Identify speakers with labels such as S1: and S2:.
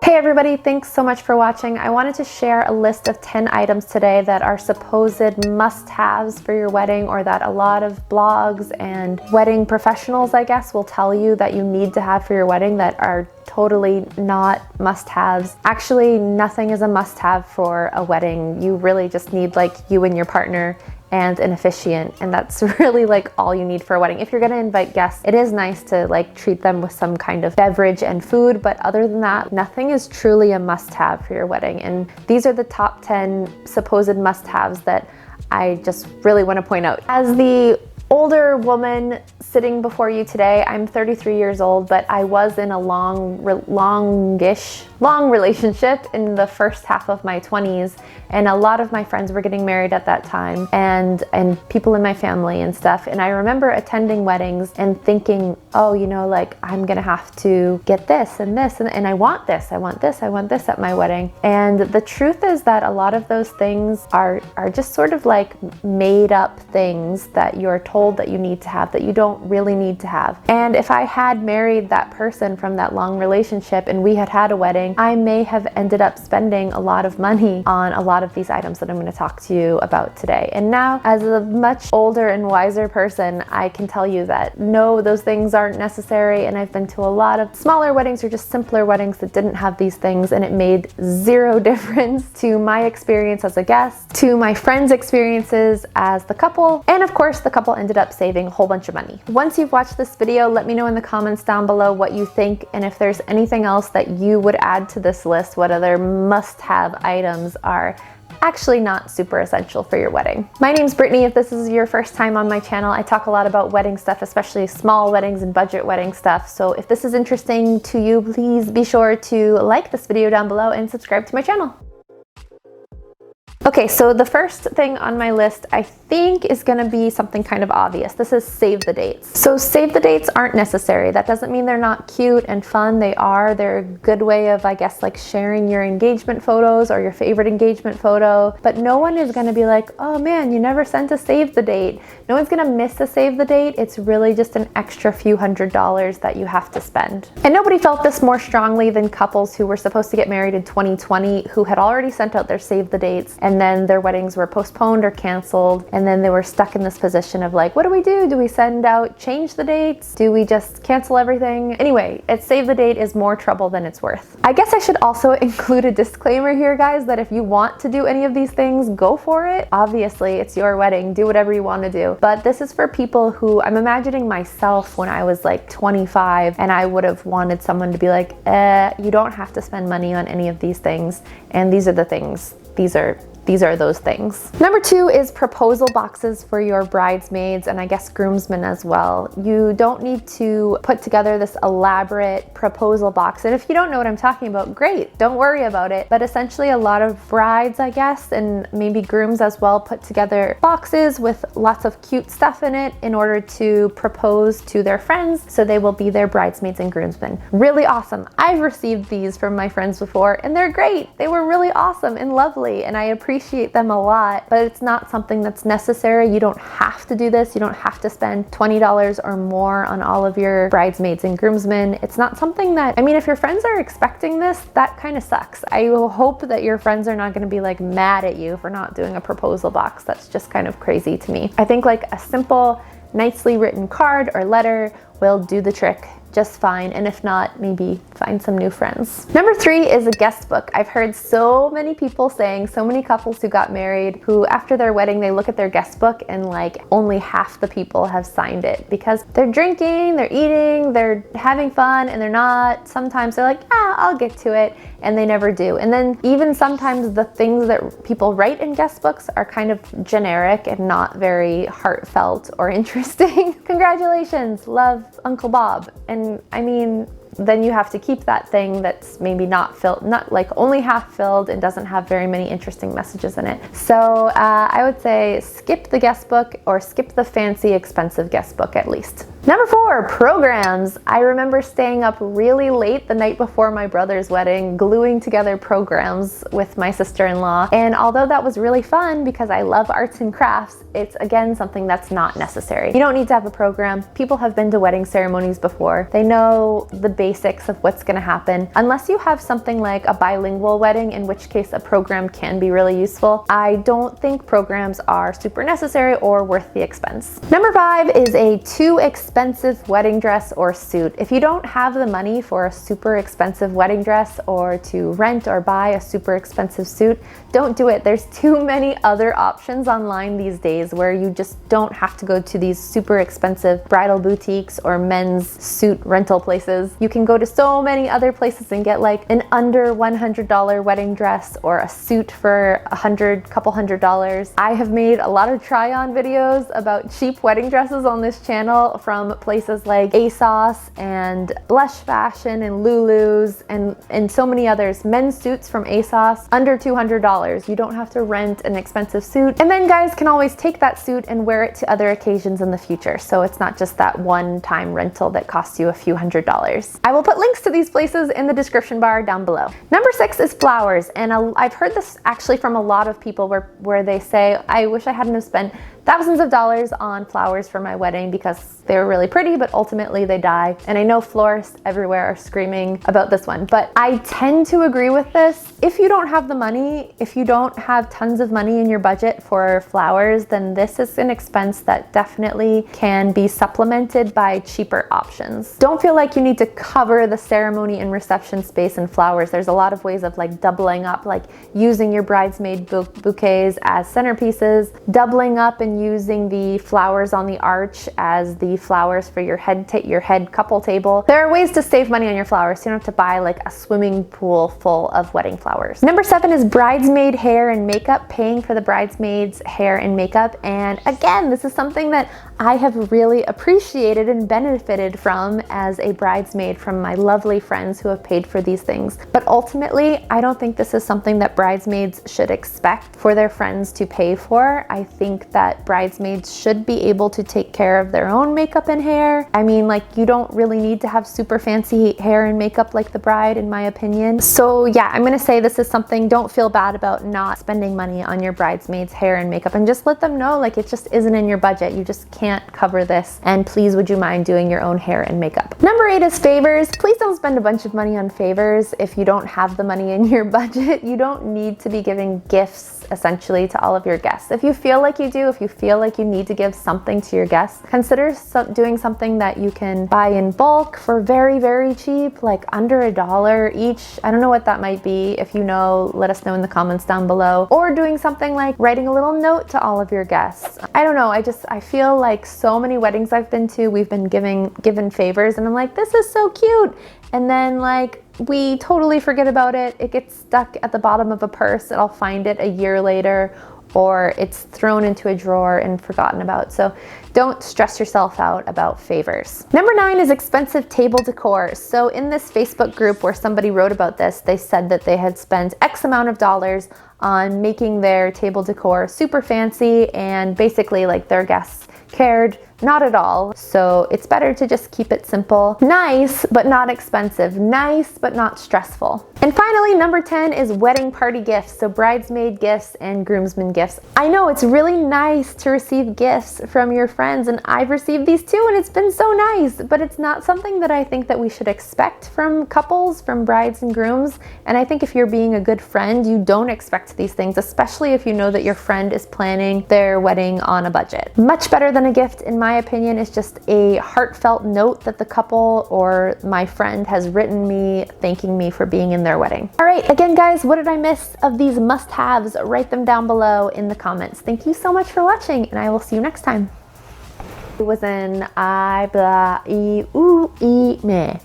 S1: Hey everybody, thanks so much for watching. I wanted to share a list of 10 items today that are supposed must-haves for your wedding, or that a lot of blogs and wedding professionals, I guess, will tell you that you need to have for your wedding that are totally not must-haves. Actually, nothing is a must-have for a wedding. You really just need like you and your partner and an officiant, and that's really like all you need for a wedding. If you're gonna invite guests, it is nice to like treat them with some kind of beverage and food, but other than that, nothing is truly a must-have for your wedding. And these are the top 10 supposed must-haves that I just really want to point out. As the older woman sitting before you today, I'm 33 years old, but I was in a long relationship in the first half of my 20s, and a lot of my friends were getting married at that time, and people in my family and stuff. And I remember attending weddings and thinking, oh, you know, like I'm gonna have to get this and this, and I want this, I want this, I want this at my wedding. And the truth is that a lot of those things are just sort of like made up things that you're told that you need to have, that you don't really need to have. And if I had married that person from that long relationship and we had a wedding, I may have ended up spending a lot of money on a lot of these items that I'm going to talk to you about today. And now, as a much older and wiser person, I can tell you that no, those things aren't necessary. And I've been to a lot of smaller weddings or just simpler weddings that didn't have these things, and it made zero difference to my experience as a guest, to my friends' experiences as the couple, and of course the couple ended up saving a whole bunch of money. Once you've watched this video, let me know in the comments down below what you think, and if there's anything else that you would add to this list, what other must-have items are actually not super essential for your wedding. My name's Brittany. If this is your first time on my channel, I talk a lot about wedding stuff, especially small weddings and budget wedding stuff. So if this is interesting to you, please be sure to like this video down below and subscribe to my channel. Okay, so the first thing on my list I think is gonna be something kind of obvious. This is save the dates. So save the dates aren't necessary. That doesn't mean they're not cute and fun. They are. They're a good way of, I guess, like sharing your engagement photos or your favorite engagement photo. But no one is gonna be like, oh man, you never sent a save the date. No one's gonna miss a save the date. It's really just an extra few $100s that you have to spend. And nobody felt this more strongly than couples who were supposed to get married in 2020 who had already sent out their save the dates, and then their weddings were postponed or canceled, and then they were stuck in this position of like, what do we do? Do we send out, change the dates? Do we just cancel everything? Anyway, save the date is more trouble than it's worth. I guess I should also include a disclaimer here, guys, that if you want to do any of these things, go for it. Obviously, it's your wedding, do whatever you want to do. But this is for people who, I'm imagining myself when I was like 25 and I would have wanted someone to be like, you don't have to spend money on any of these things, and these are the things. These are those things. Number 2 is proposal boxes for your bridesmaids, and I guess groomsmen as well. You don't need to put together this elaborate proposal box. And if you don't know what I'm talking about, great, don't worry about it. But essentially a lot of brides, I guess, and maybe grooms as well, put together boxes with lots of cute stuff in it in order to propose to their friends, so they will be their bridesmaids and groomsmen. Really awesome. I've received these from my friends before, and they're great. They were really awesome and lovely, and I appreciate them a lot, but it's not something that's necessary. You don't have to do this. You don't have to spend $20 or more on all of your bridesmaids and groomsmen. It's not something that, I mean, if your friends are expecting this, that kind of sucks. I hope that your friends are not going to be like mad at you for not doing a proposal box. That's just kind of crazy to me. I think like a simple, nicely written card or letter will do the trick just fine, and if not, maybe find some new friends. Number 3 is a guest book. I've heard so many people saying, so many couples who got married who after their wedding they look at their guest book and like only half the people have signed it because they're drinking, they're eating, they're having fun, and they're not. Sometimes they're like, I'll get to it, and they never do. And then even sometimes the things that people write in guest books are kind of generic and not very heartfelt or interesting. Congratulations, love Uncle Bob. And I mean, then you have to keep that thing that's maybe not filled, not like only half filled and doesn't have very many interesting messages in it. So I would say skip the guest book, or skip the fancy expensive guest book at least. Number 4, programs. I remember staying up really late the night before my brother's wedding, gluing together programs with my sister-in-law. And although that was really fun because I love arts and crafts, it's again something that's not necessary. You don't need to have a program. People have been to wedding ceremonies before. They know the basics of what's gonna happen. Unless you have something like a bilingual wedding, in which case a program can be really useful. I don't think programs are super necessary or worth the expense. Number 5 is a too expensive wedding dress or suit. If you don't have the money for a super expensive wedding dress or to rent or buy a super expensive suit, don't do it. There's too many other options online these days where you just don't have to go to these super expensive bridal boutiques or men's suit rental places. You can go to so many other places and get like an under $100 wedding dress or a suit for couple $100. I have made a lot of try-on videos about cheap wedding dresses on this channel from places like ASOS and Blush Fashion and Lulu's and so many others. Men's suits from ASOS, under $200. You don't have to rent an expensive suit. And then guys can always take that suit and wear it to other occasions in the future. So it's not just that one-time rental that costs you a few $100s. I will put links to these places in the description bar down below. Number 6 is flowers. And I've heard this actually from a lot of people where they say, I wish I hadn't have spent thousands of dollars on flowers for my wedding because they were really pretty, but ultimately they die. And I know florists everywhere are screaming about this one, but I tend to agree with this. If you don't have the money, if you don't have tons of money in your budget for flowers, then this is an expense that definitely can be supplemented by cheaper options. Don't feel like you need to cover the ceremony and reception space in flowers. There's a lot of ways of like doubling up, like using your bridesmaid bouquets as centerpieces, doubling up and using the flowers on the arch as the flowers for your head couple table. There are ways to save money on your flowers, so you don't have to buy like a swimming pool full of wedding flowers. Number 7 is bridesmaid hair and makeup, paying for the bridesmaid's hair and makeup. And again, this is something that I have really appreciated and benefited from as a bridesmaid from my lovely friends who have paid for these things. But ultimately, I don't think this is something that bridesmaids should expect for their friends to pay for. I think that bridesmaids should be able to take care of their own makeup and hair. I mean, like, you don't really need to have super fancy hair and makeup like the bride, in my opinion. So yeah, I'm gonna say this is something, don't feel bad about not spending money on your bridesmaid's hair and makeup, and just let them know like it just isn't in your budget. You just can't cover this, and please would you mind doing your own hair and makeup. Number 8 is favors. Please don't spend a bunch of money on favors if you don't have the money in your budget. You don't need to be giving gifts essentially to all of your guests. If you feel like you do, if you feel like you need to give something to your guests, consider doing something that you can buy in bulk for very, very cheap, like under $1 each. I don't know what that might be. If you know, let us know in the comments down below. Or doing something like writing a little note to all of your guests. I don't know, I feel like so many weddings I've been to, we've been given favors, and I'm like, this is so cute. And then like, we totally forget about it. It gets stuck at the bottom of a purse and I'll find it a year later, or it's thrown into a drawer and forgotten about. So don't stress yourself out about favors. Number 9 is expensive table decor. So in this Facebook group where somebody wrote about this, they said that they had spent X amount of dollars on making their table decor super fancy, and basically like their guests cared not at all. So it's better to just keep it simple. Nice, but not expensive. Nice, but not stressful. And finally, number 10 is wedding party gifts. So bridesmaid gifts and groomsmen gifts. I know it's really nice to receive gifts from your friends, and I've received these too, and it's been so nice, but it's not something that I think that we should expect from couples, from brides and grooms. And I think if you're being a good friend, you don't expect these things, especially if you know that your friend is planning their wedding on a budget. Much better than a gift, in my opinion, is just a heartfelt note that the couple or my friend has written me thanking me for being in their wedding. All right, again guys, what did I miss of these must-haves? Write them down below in the comments. Thank you so much for watching, and I will see you next time. It was an I, blah, e, ooh, e, meh.